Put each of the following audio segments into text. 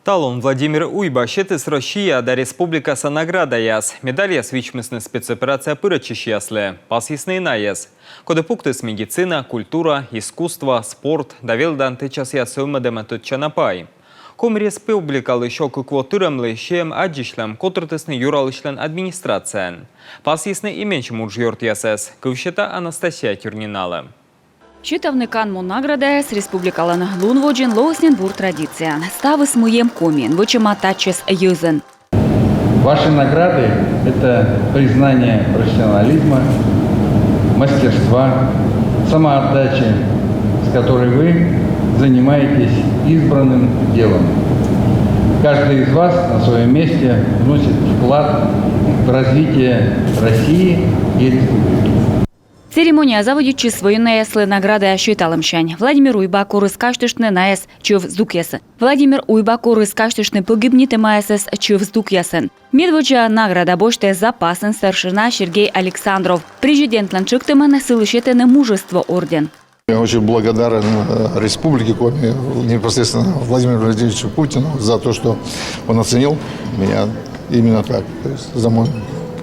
Талон Владимир Уйбашетес Россия да республикаса награда яс. Медаль яс вичмесны спецоперация пырачищ ясле. Пас ясный на яс. Коды пуктес медицина, культура, искусство, спорт. Давелдан тычас яс умадема тутчанапай. Ком республикал еще квотырам лещем аджишлем, котыртесны юралышлен администрациян. Пас ясный именчим уджьорт ясес. Кывщета Анастасия Тюрнинала. Читавникан награда с республикалан лунводжин лоусненбур традиция. Ставы с моем комин, вычематачес юзен. Ваши награды – это признание профессионализма, мастерства, самоотдачи, с которой вы занимаетесь избранным делом. Каждый из вас на своем месте вносит вклад в развитие России и республики. Церемония заводит свою наеслы награды ощуталымшань. Владимир Уйбаку рыскаштышны наес чув здукесы. Владимир Уйбаку рыскаштышны погибните маесес чув здукесен. Медводжа награда боште запасен старшина Сергей Александров. Президент Ланчуктыман сылышетены мужество орден. Я очень благодарен Республике Коми, непосредственно Владимиру Владимировичу Путину за то, что он оценил меня именно так, то есть за мой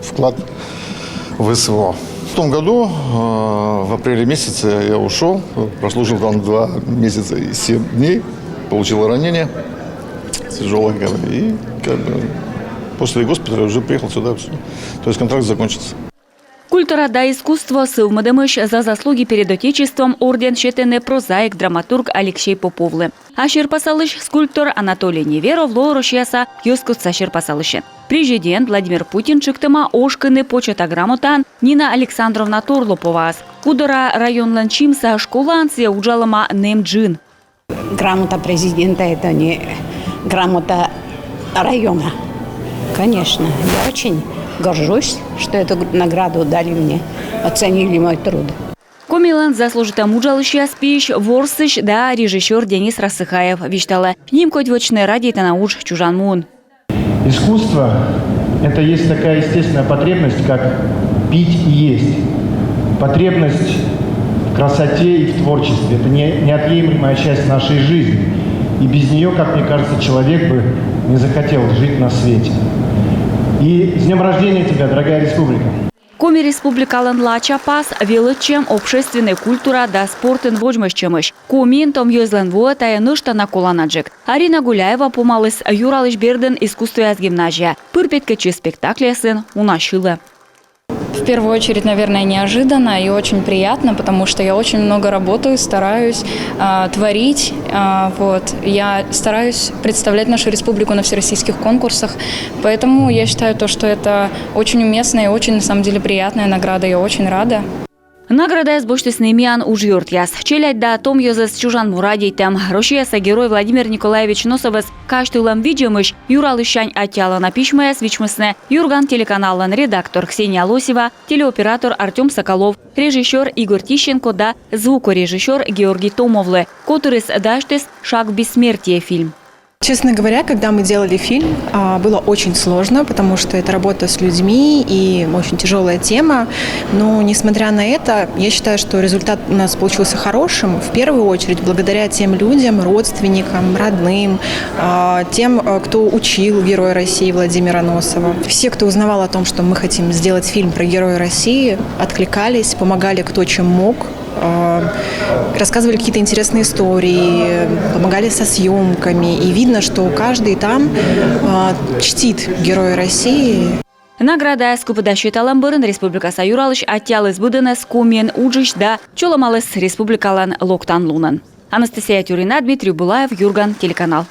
вклад в СВО. В том году, в апреле месяце, я ушел, прослужил там 2 месяца и 7 дней, получил ранение тяжелое, и после госпиталя уже приехал сюда. То есть контракт закончится. Культура да искусство сылмадымыш за заслуги перед Отечеством орден щетены прозаик, драматург Алексей Поповлы. А Щерпасалыш скульптор Анатолий Неверов лорошьяса юскутса Щерпасалышен. Президент Владимир Путин чыктыма ошкыны почета грамотан Нина Александровна Торлоповас. Кудора район Ланчимса школанция уджалама немджин. Грамота президента – это не грамота района. Конечно, я очень горжусь, что эту награду дали мне, оценили мой труд. Комилан заслужита муджалыща спиш ворсыш да режиссер Денис Рассыхаев виштала. Ним котьвочный радио науч чужан мун. Искусство – это есть такая естественная потребность, как пить и есть. Потребность в красоте и в творчестве – это неотъемлемая часть нашей жизни. И без нее, как мне кажется, человек бы не захотел жить на свете. И с днем рождения тебя, дорогая республика! Коми республикалан лача пас величем общественная культура да спортен воджмыщемыш. Комин том юзлен вуатая нышта на коланаджик. Арина Гуляева помалась юралыш берден искусство гимназия. Пырпеткачи спектакля сын унашила. В первую очередь, наверное, неожиданно и очень приятно, потому что я очень много работаю, стараюсь творить. Я стараюсь представлять нашу республику на всероссийских конкурсах, поэтому я считаю, что это очень уместная и очень, на самом деле, приятная награда. Я очень рада. Награда с боштесный миан ужьорт яс. Челядь да том йозес чужан мурадейтем. Рошияса герой Владимир Николаевич Носовес каштылам виджемыш юралышань атяла напишмая свичмысне Юрган телеканалан редактор Ксения Лосева, телеоператор Артем Соколов, режиссер Игорь Тищенко да звукорежиссер Георгий Томовле. Которыс даштес «Шаг бессмертия» фильм. Честно говоря, когда мы делали фильм, было очень сложно, потому что это работа с людьми и очень тяжелая тема. Но, несмотря на это, я считаю, что результат у нас получился хорошим. В первую очередь, благодаря тем людям, родственникам, родным, тем, кто учил Героя России Владимира Носова. Все, кто узнавал о том, что мы хотим сделать фильм про Героя России, откликались, помогали кто чем мог. Рассказывали какие-то интересные истории, помогали со съемками. И видно, что каждый там чтит Героя России. Награда скупыда считалам бырын Республика Юралыш оттялыс будынес комен уджиш да чоламалыс Республикалан локтан лунан. Анастасия Тюрина, Дмитрий Булаев, Юрган, телеканал.